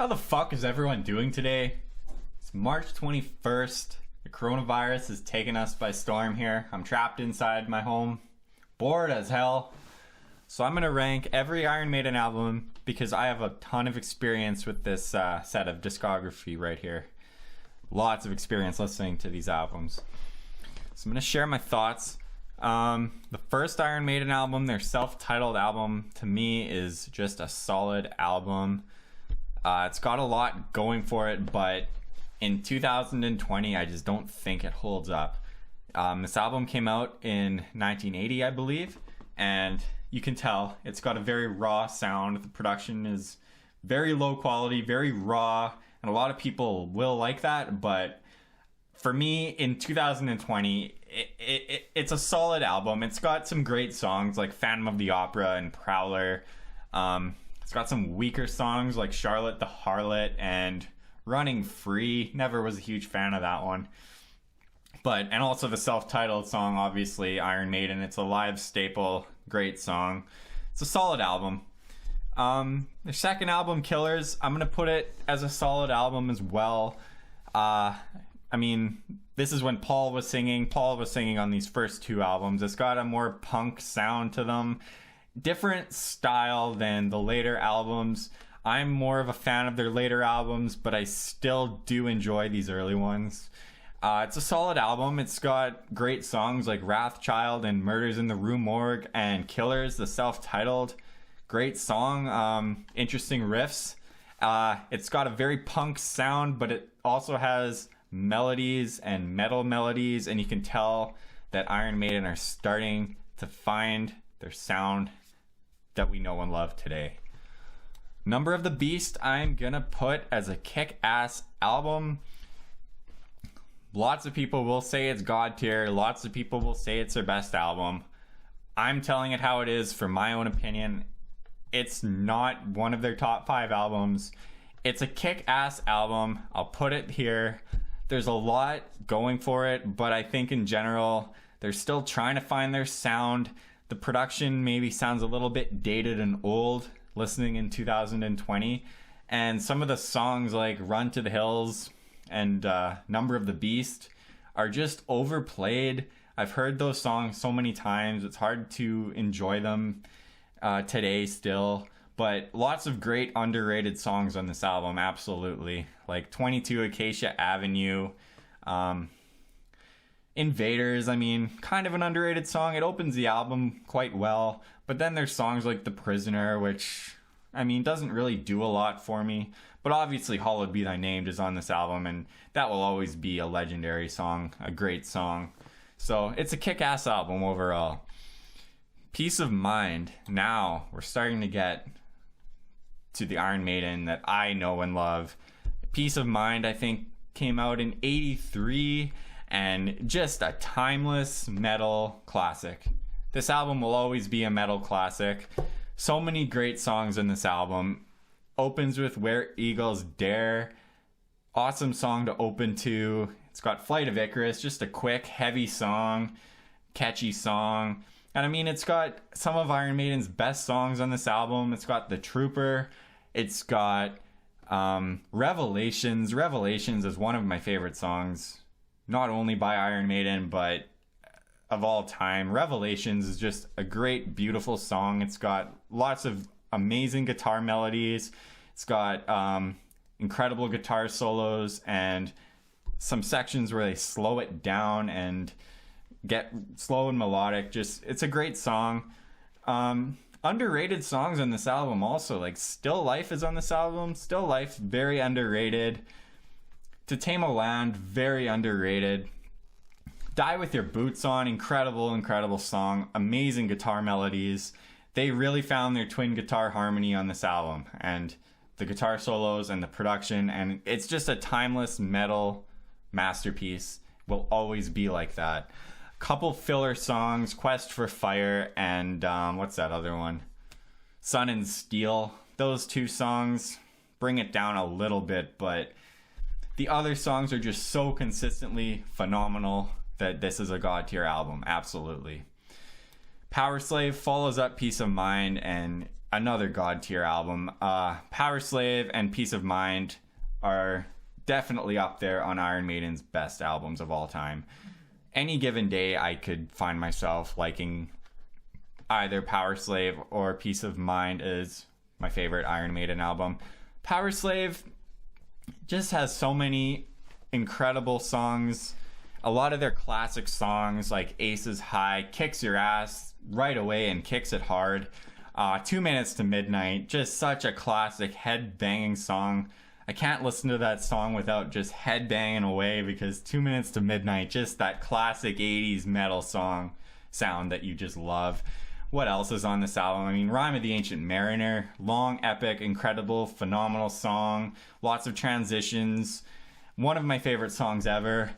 How the fuck is everyone doing today? It's March 21st. The coronavirus has taken us by storm here. I'm trapped inside my home, bored as hell. So I'm going to rank every Iron Maiden album because I have a ton of experience with this set of discography right here. Lots of experience listening to these albums. So I'm going to share my thoughts. The first Iron Maiden album, their self-titled album, to me is just a solid album. It's got a lot going for it, but in 2020, I just don't think it holds up. This album came out in 1980, I believe, and you can tell it's got a very raw sound. The production is very low quality, very raw, and a lot of people will like that, but for me, in 2020, it's a solid album. It's got some great songs like Phantom of the Opera and Prowler. It's got some weaker songs like Charlotte the Harlot and Running Free. Never was a huge fan of that one. And also the self-titled song, obviously, Iron Maiden. It's a live staple. Great song. It's a solid album. Their second album, Killers, I'm going to put it as a solid album as well. This is when Paul was singing. Paul was singing on these first two albums. It's got a more punk sound to them. Different style than the later albums. I'm more of a fan of their later albums, but I still do enjoy these early ones. It's a solid album. It's got great songs like Wrathchild and Murders in the Rue Morgue and Killers, the self-titled. Great song. Interesting riffs. It's got a very punk sound, but it also has melodies and metal melodies, and you can tell that Iron Maiden are starting to find their sound that we know and love today. Number of the Beast, I'm gonna put as a kick-ass album. Lots of people will say it's God tier. Lots of people will say it's their best album. I'm telling it how it is from my own opinion. It's not one of their top 5 albums. It's a kick-ass album. I'll put it here. There's a lot going for it, but I think in general, they're still trying to find their sound. The production maybe sounds a little bit dated and old listening in 2020. And some of the songs like Run to the Hills and Number of the Beast are just overplayed. I've heard those songs so many times. It's hard to enjoy them today still. But lots of great underrated songs on this album, absolutely. Like 22 Acacia Avenue, Invaders, kind of an underrated song. It opens the album quite well. But then there's songs like The Prisoner, which, doesn't really do a lot for me. But obviously, Hallowed Be Thy Name is on this album, and that will always be a legendary song, a great song. So it's a kick-ass album overall. Peace of Mind. Now, we're starting to get to the Iron Maiden that I know and love. Peace of Mind, I think, came out in 83, and just a timeless metal classic. This album will always be a metal classic. So many great songs in this album. Opens with Where Eagles Dare. Awesome song to open to. It's got Flight of Icarus, just a quick, heavy song, catchy song. And it's got some of Iron Maiden's best songs on this album. It's got The Trooper. It's got Revelations. Revelations is one of my favorite songs, not only by Iron Maiden, but of all time. Revelations is just a great, beautiful song. It's got lots of amazing guitar melodies. It's got incredible guitar solos and some sections where they slow it down and get slow and melodic. It's a great song. Underrated songs on this album also, like Still Life is on this album. Still Life, very underrated. To Tame a Land, very underrated. Die With Your Boots On, incredible song. Amazing guitar melodies. They really found their twin guitar harmony on this album, and the guitar solos and the production, and it's just a timeless metal masterpiece. Will always be like that. Couple filler songs, Quest for Fire and what's that other one? Sun and Steel. Those two songs bring it down a little bit, but the other songs are just so consistently phenomenal that this is a God tier album, absolutely. Power Slave follows up Peace of Mind, and another god tier album. Power Slave and Peace of Mind are definitely up there on Iron Maiden's best albums of all time. Any given day, I could find myself liking either Power Slave or Peace of Mind is my favorite Iron Maiden album. Power Slave just has so many incredible songs. A lot of their classic songs like Aces High kicks your ass right away and kicks it hard. 2 Minutes to Midnight, just such a classic head banging song. I can't listen to that song without just head banging away, because 2 Minutes to Midnight, just that classic 80s metal song sound that you just love. What else is on this album? I mean, Rime of the Ancient Mariner, long, epic, incredible, phenomenal song. Lots of transitions. One of my favorite songs ever.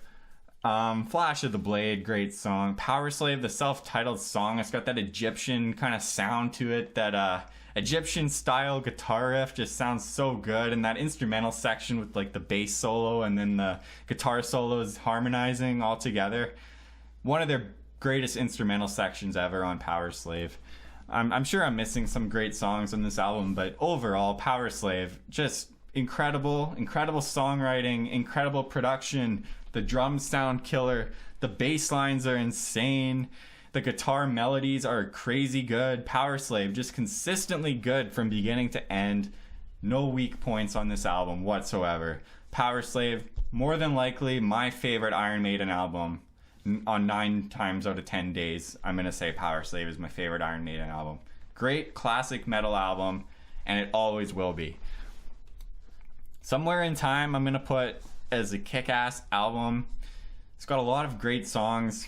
Flash of the Blade, great song. Power Slave, the self-titled song, it's got that Egyptian kind of sound to it. That Egyptian style guitar riff just sounds so good. And that instrumental section with like the bass solo and then the guitar solos harmonizing all together. One of their greatest instrumental sections ever on Power Slave. I'm sure I'm missing some great songs on this album, but overall, Power Slave, just incredible songwriting, incredible production. The drums sound killer. The bass lines are insane. The guitar melodies are crazy good. Power Slave, just consistently good from beginning to end. No weak points on this album whatsoever. Power Slave, more than likely my favorite Iron Maiden album. On 9 times out of 10 days, I'm going to say Power Slave is my favorite Iron Maiden album. Great classic metal album, and it always will be. Somewhere in Time, I'm going to put as a kick-ass album. It's got a lot of great songs.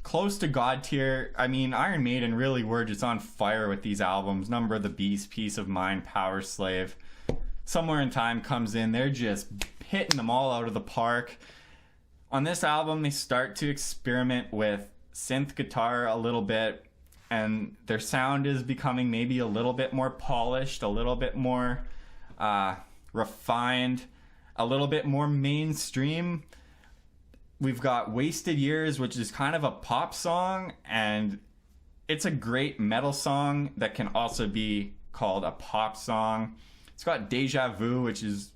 Close to God tier. I mean, Iron Maiden really were just on fire with these albums. Number of the Beast, Peace of Mind, Power Slave. Somewhere in Time comes in. They're just hitting them all out of the park. On this album, they start to experiment with synth guitar a little bit, and their sound is becoming maybe a little bit more polished, a little bit more refined, a little bit more mainstream. We've got Wasted Years, which is kind of a pop song, and it's a great metal song that can also be called a pop song. It's got Deja Vu, which is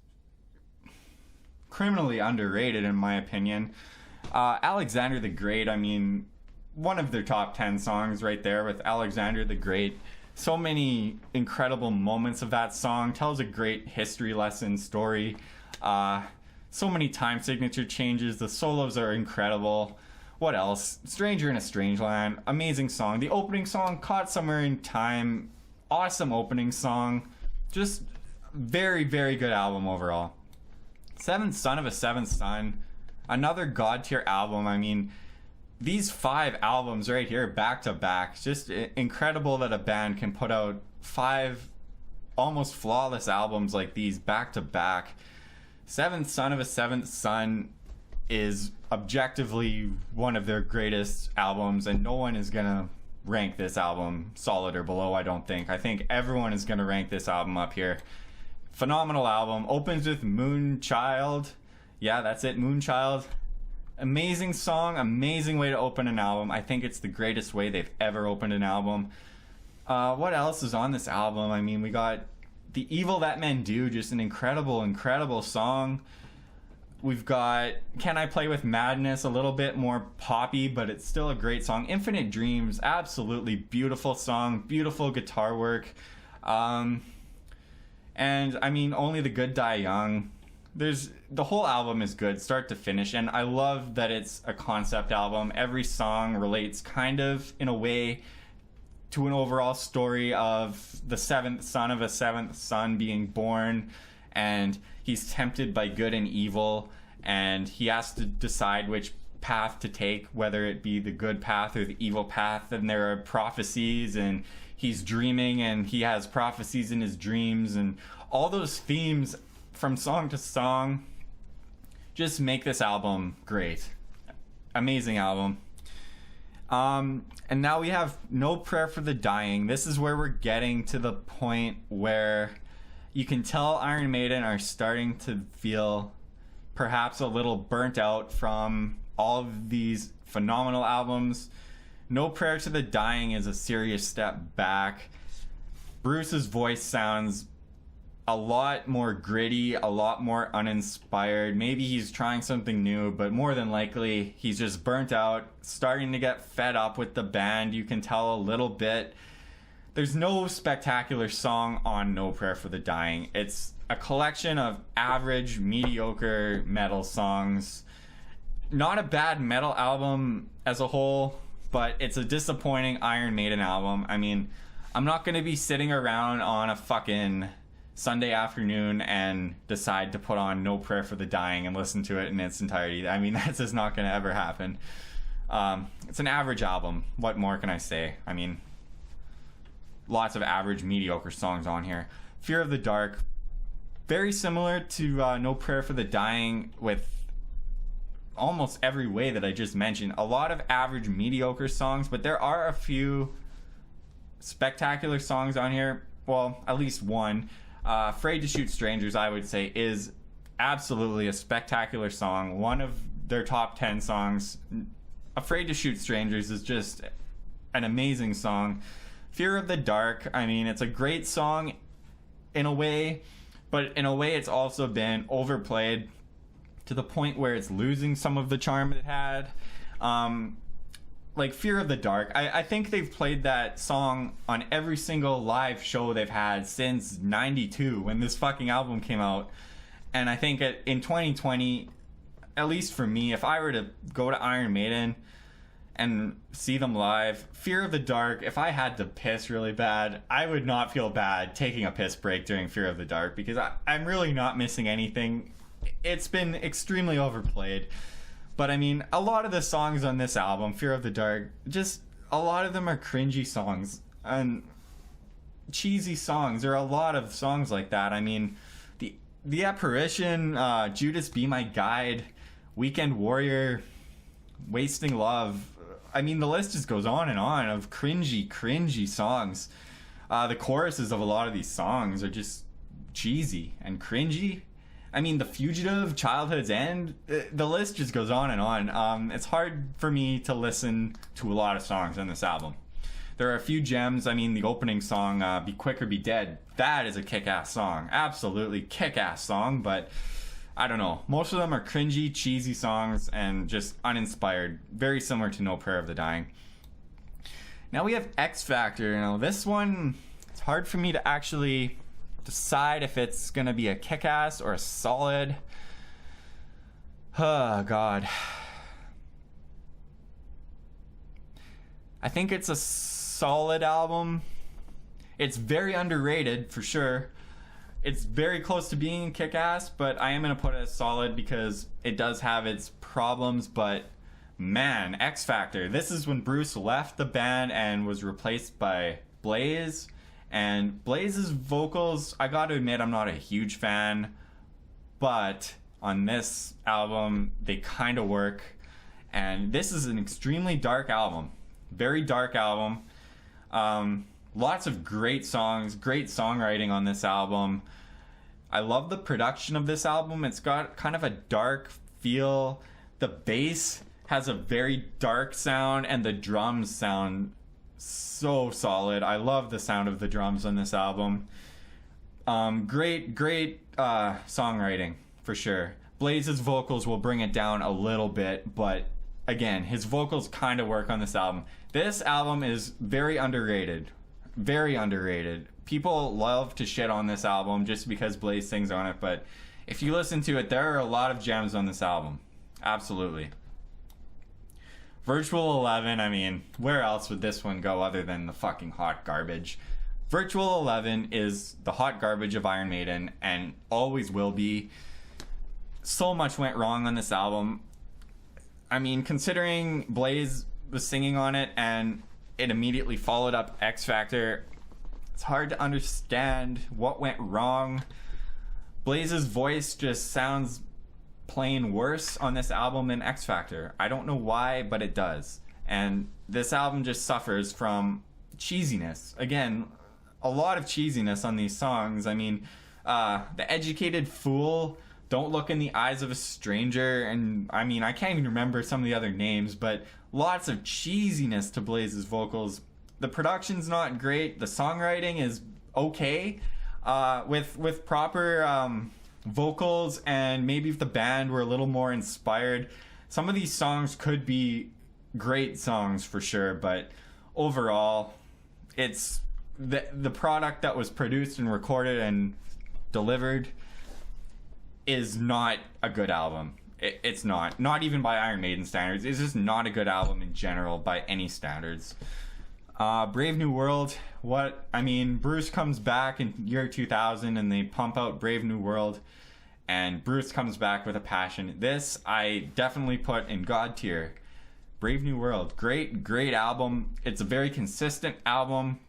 criminally underrated in my opinion. Alexander the Great, I mean, one of their top 10 songs right there with Alexander the Great. So many incredible moments of that song. Tells a great history lesson story. So many time signature changes. The solos are incredible. What else? Stranger in a Strange Land, amazing song. The opening song, Caught Somewhere in Time, awesome opening song. Just very, very good album overall. Seventh Son of a Seventh Son, another god tier album. I mean, these 5 albums right here back to back, just incredible that a band can put out 5 almost flawless albums like these back to back. Seventh Son of a Seventh Son is objectively one of their greatest albums, and no one is gonna rank this album solid or below, I don't think. I think everyone is gonna rank this album up here. Phenomenal album. Opens with Moonchild. Yeah, that's it, Moonchild. Amazing song, amazing way to open an album. I think it's the greatest way they've ever opened an album. What else is on this album? I mean, we got The Evil That Men Do, just an incredible song. We've got Can I Play With Madness, a little bit more poppy, but it's still a great song. Infinite Dreams, absolutely beautiful song, beautiful guitar work. And I mean, Only the Good Die Young. The whole album is good, start to finish, and I love that it's a concept album. Every song relates kind of, in a way, to an overall story of the 7th son of a 7th son being born, and he's tempted by good and evil, and he has to decide which path to take, whether it be the good path or the evil path, and there are prophecies, and he's dreaming and he has prophecies in his dreams, and all those themes from song to song just make this album great. Amazing album. And now we have No Prayer for the Dying. This is where we're getting to the point where you can tell Iron Maiden are starting to feel perhaps a little burnt out from all of these phenomenal albums. No Prayer to the Dying is a serious step back. Bruce's voice sounds a lot more gritty, a lot more uninspired. Maybe he's trying something new, but more than likely he's just burnt out, starting to get fed up with the band. You can tell a little bit. There's no spectacular song on No Prayer for the Dying. It's a collection of average, mediocre metal songs. Not a bad metal album as a whole, but it's a disappointing Iron Maiden album. I mean, I'm not going to be sitting around on a fucking Sunday afternoon and decide to put on No Prayer for the Dying and listen to it in its entirety. I mean, that's just not going to ever happen. It's an average album. What more can I say? I mean, lots of average, mediocre songs on here. Fear of the Dark, very similar to No Prayer for the Dying with almost every way that I just mentioned. A lot of average, mediocre songs, but there are a few spectacular songs on here. Well, at least one. Afraid to Shoot Strangers, I would say, is absolutely a spectacular song. One of their top 10 songs. Afraid to Shoot Strangers is just an amazing song. Fear of the Dark, I mean, it's a great song in a way, but in a way it's also been overplayed to the point where it's losing some of the charm it had. Like Fear of the Dark, I think they've played that song on every single live show they've had since 92 when this fucking album came out. And I think in 2020, at least for me, if I were to go to Iron Maiden and see them live, Fear of the Dark, if I had to piss really bad, I would not feel bad taking a piss break during Fear of the Dark, because I'm really not missing anything. It's been extremely overplayed. But I mean, a lot of the songs on this album, Fear of the Dark, just a lot of them are cringy songs and cheesy songs. There are a lot of songs like that. I mean, the Apparition, Judas Be My Guide, Weekend Warrior, Wasting Love. I mean, the list just goes on of cringy songs. The choruses of a lot of these songs are just cheesy and cringy. I mean, The Fugitive, Childhood's End, the list just goes on and on. It's hard for me to listen to a lot of songs on this album. There are a few gems. I mean, the opening song, Be Quick or Be Dead, that is a kick-ass song. Absolutely kick-ass song, but I don't know. Most of them are cringy, cheesy songs and just uninspired. Very similar to No Prayer of the Dying. Now we have X Factor. You know, this one, it's hard for me to actually decide if it's gonna be a kick-ass or a solid. Oh god, I think it's a solid album. It's very underrated for sure. It's very close to being kick-ass, but I am gonna put it as solid because it does have its problems. But man, X Factor, this is when Bruce left the band and was replaced by Blaze. And Blaze's vocals, I gotta admit, I'm not a huge fan, but on this album, they kind of work. And this is an extremely dark album. Very dark album. Lots of great songs, great songwriting on this album. I love the production of this album. It's got kind of a dark feel. The bass has a very dark sound, and the drums sound so solid. I love the sound of the drums on this album. Great songwriting for sure. Blaze's vocals will bring it down a little bit, but again, his vocals kind of work on this album. This album is very underrated. Very underrated. People love to shit on this album just because Blaze sings on it, but if you listen to it, there are a lot of gems on this album. Absolutely. Virtual 11, I mean, where else would this one go other than the fucking hot garbage? Virtual 11 is the hot garbage of Iron Maiden and always will be. So much went wrong on this album. I mean, considering Blaze was singing on it and it immediately followed up X Factor, it's hard to understand what went wrong. Blaze's voice just sounds plain worse on this album than X Factor. I don't know why, but it does. And this album just suffers from cheesiness. Again, a lot of cheesiness on these songs. I mean, The Educated Fool Don't Look in the Eyes of a Stranger, and I mean, I can't even remember some of the other names, but lots of cheesiness to Blaze's vocals. The production's not great. The songwriting is okay, with proper vocals, and maybe if the band were a little more inspired, some of these songs could be great songs for sure. But overall, it's the product that was produced and recorded and delivered is not a good album. It's not even by Iron Maiden standards. It's just not a good album in general by any standards. Brave New World, Bruce comes back in year 2000 and they pump out Brave New World, and Bruce comes back with a passion. This I definitely put in God tier. Brave New World, great album. It's a very consistent album,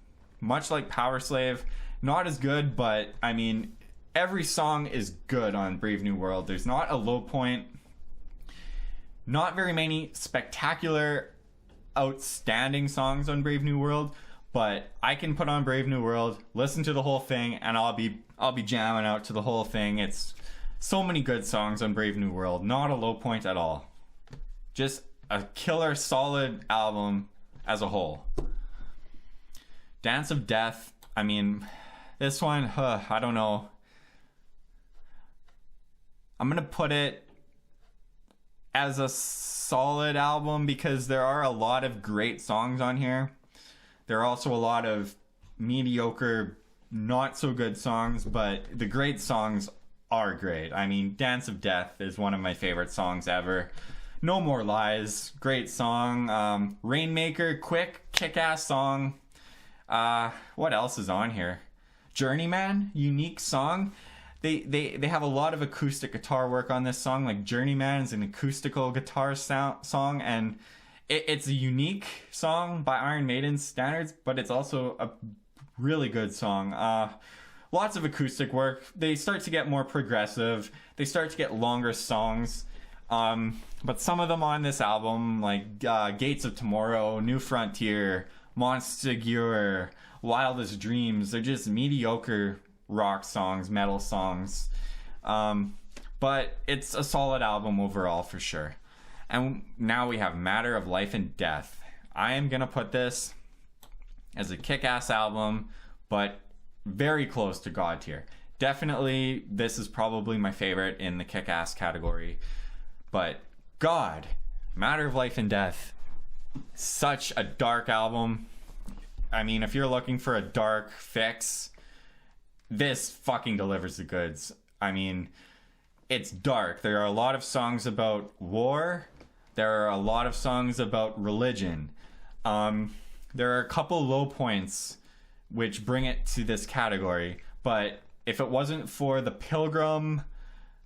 much like Power Slave. Not as good, but I mean, every song is good on Brave New World. There's not a low point. Not very many spectacular, outstanding songs on Brave New World, but I can put on Brave New World, listen to the whole thing, and I'll be jamming out to the whole thing. It's so many good songs on Brave New World. Not a low point at all. Just a killer, solid album as a whole. Dance of Death. I mean, this one, I don't know. I'm gonna put it as a solid album because there are a lot of great songs on here. There are also a lot of mediocre, not so good songs, but the great songs are great. I mean, Dance of Death is one of my favorite songs ever. No More Lies, great song. Rainmaker, quick, kick-ass song. What else is on here? Journeyman, unique song. They have a lot of acoustic guitar work on this song. Like, Journeyman is an acoustical guitar song, and it's a unique song by Iron Maiden standards, but it's also a really good song. Lots of acoustic work. They start to get more progressive. They start to get longer songs. But some of them on this album, like Gates of Tomorrow, New Frontier, Monstigur, Wildest Dreams, they're just mediocre rock songs, metal songs. But it's a solid album overall for sure. And now we have Matter of Life and Death. I am gonna put this as a kick-ass album, but very close to God tier. Definitely, this is probably my favorite in the kick-ass category. But God, Matter of Life and Death, such a dark album. I mean, if you're looking for a dark fix, this fucking delivers the goods. I mean, it's dark. There are a lot of songs about war. There are a lot of songs about religion. There are a couple low points which bring it to this category. But if it wasn't for The Pilgrim,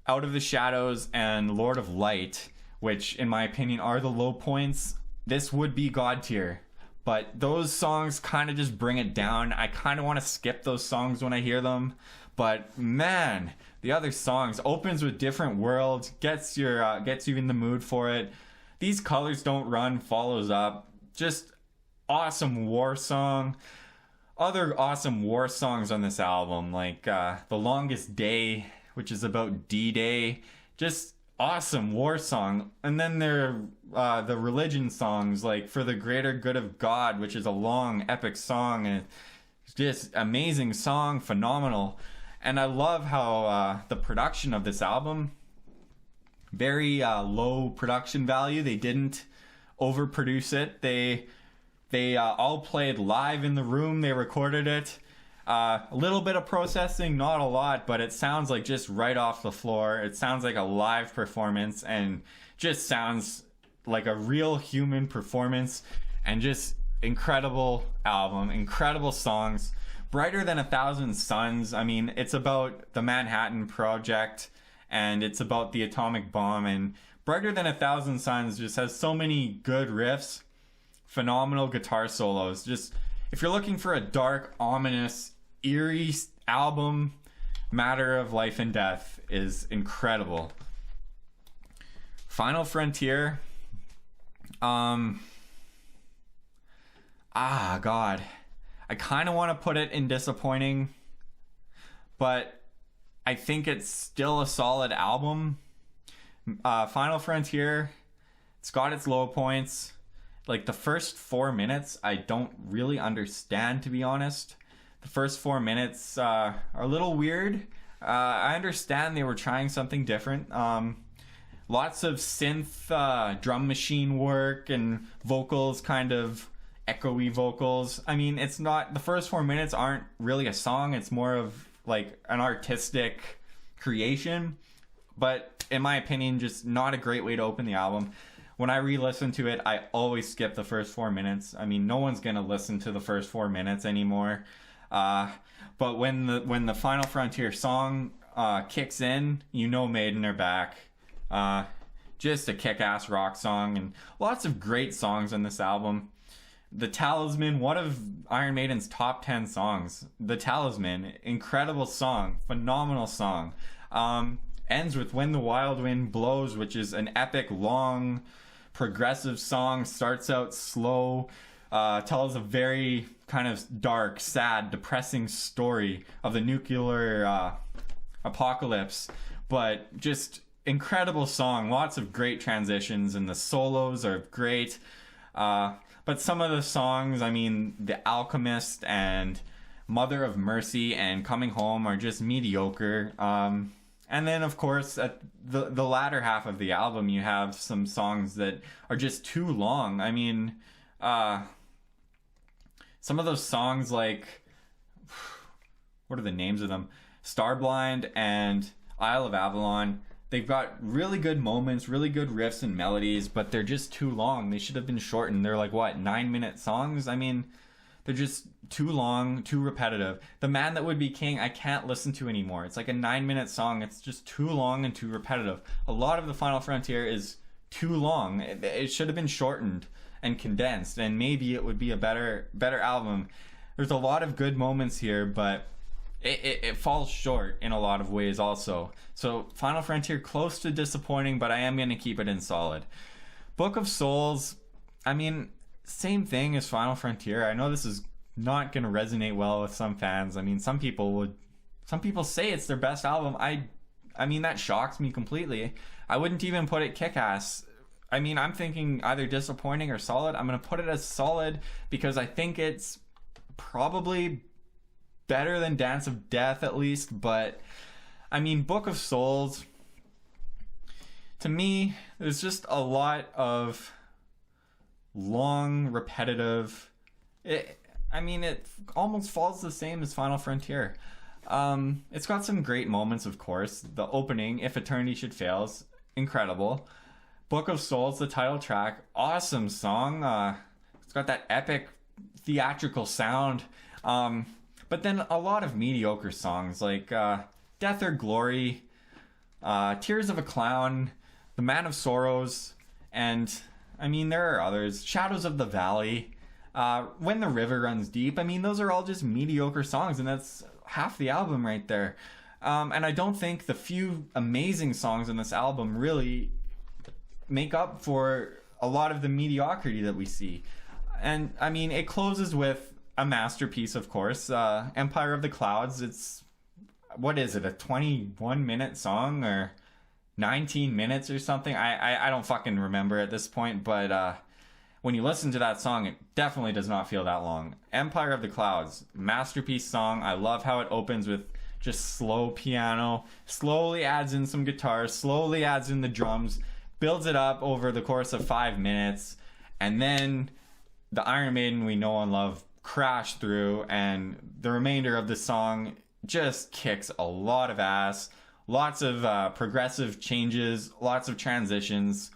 Out of the Shadows, and Lord of Light, which in my opinion are the low points, this would be God tier. But those songs kind of just bring it down. I kind of want to skip those songs when I hear them. But man, the other songs, opens with Different World, gets you in the mood for it. These Colors Don't Run follows up. Just awesome war song. Other awesome war songs on this album, like The Longest Day, which is about D-Day. Just awesome war song. And then there are the religion songs, like For the Greater Good of God, which is a long, epic song. And it's just amazing song, phenomenal. And I love how the production of this album, very low production value. They didn't overproduce it. They all played live in the room. They recorded it. A little bit of processing, not a lot, but it sounds like just right off the floor. It sounds like a live performance and just sounds like a real human performance, and just incredible album, incredible songs. Brighter Than a Thousand Suns, I mean, it's about the Manhattan Project and it's about the atomic bomb, and Brighter Than a Thousand Suns just has so many good riffs, phenomenal guitar solos. Just, if you're looking for a dark, ominous, eerie album, Matter of Life and Death is incredible. Final Frontier, God, I kind of want to put it in disappointing, but I think it's still a solid album. Final Frontier, it's got its low points. Like the first 4 minutes, I don't really understand, to be honest. The first 4 minutes are a little weird. I understand they were trying something different. Lots of synth drum machine work and vocals, kind of echoey vocals. I mean, it's not, the first 4 minutes aren't really a song. It's more of like an artistic creation. But in my opinion, just not a great way to open the album. When I re-listen to it, I always skip the first 4 minutes. I mean, no one's gonna listen to the first 4 minutes anymore. But when the Final Frontier song kicks in, you know Maiden are back. Just a kick-ass rock song, and lots of great songs on this album. The Talisman, one of Iron Maiden's top 10 songs. The Talisman, incredible song, phenomenal song. Ends with When the Wild Wind Blows, which is an epic, long, progressive song. Starts out slow, tells a very kind of dark, sad, depressing story of the nuclear apocalypse, but just incredible song. Lots of great transitions, and the solos are great. But some of the songs, I mean, The Alchemist and Mother of Mercy and Coming Home are just mediocre. And then, of course, at the latter half of the album, you have some songs that are just too long. I mean, some of those songs, like, what are the names of them? Starblind and Isle of Avalon. They've got really good moments, really good riffs and melodies, but they're just too long. They should have been shortened. They're like, what, 9-minute songs? I mean, they're just too long, too repetitive. The Man That Would Be King, I can't listen to anymore. It's like a 9-minute song. It's just too long and too repetitive. A lot of the Final Frontier is too long. It should have been shortened and condensed, and maybe it would be a better album. There's a lot of good moments here, but it falls short in a lot of ways also. So Final Frontier, close to disappointing, but I am going to keep it in solid. Book of Souls, I mean, same thing as Final Frontier. I know this is not going to resonate well with some fans. I mean, some people say it's their best album. I mean, that shocks me completely. I wouldn't even put it kick-ass. I mean, I'm thinking either disappointing or solid. I'm going to put it as solid because I think it's probably better than Dance of Death, at least. But I mean, Book of Souls, to me, there's just a lot of long, repetitive, it almost falls the same as Final Frontier. It's got some great moments, of course. The opening, If Eternity Should Fail, is incredible. Book of Souls, the title track, awesome song. It's got that epic theatrical sound. But then a lot of mediocre songs like Death or Glory, Tears of a Clown, The Man of Sorrows, and I mean, there are others. Shadows of the Valley, When the River Runs Deep. I mean, those are all just mediocre songs, and that's half the album right there. And I don't think the few amazing songs on this album really make up for a lot of the mediocrity that we see. And I mean, it closes with a masterpiece, of course, Empire of the Clouds. It's, what is it, a 21-minute song or 19 minutes or something? I don't fucking remember at this point, but when you listen to that song, it definitely does not feel that long. Empire of the Clouds, masterpiece song. I love how it opens with just slow piano, slowly adds in some guitars, slowly adds in the drums, builds it up over the course of 5 minutes, and then the Iron Maiden we know and love crash through, and the remainder of the song just kicks a lot of ass. Lots of progressive changes, lots of transitions.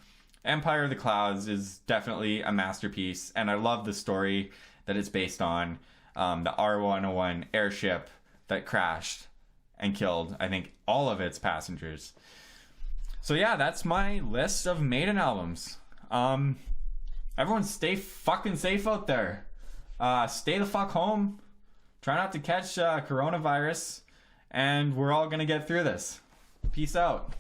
Empire of the Clouds is definitely a masterpiece, and I love the story that it's based on. The R101 airship that crashed and killed, I think, all of its passengers. So yeah, that's my list of Maiden albums. Everyone stay fucking safe out there. Stay the fuck home. Try not to catch coronavirus. And we're all gonna get through this. Peace out.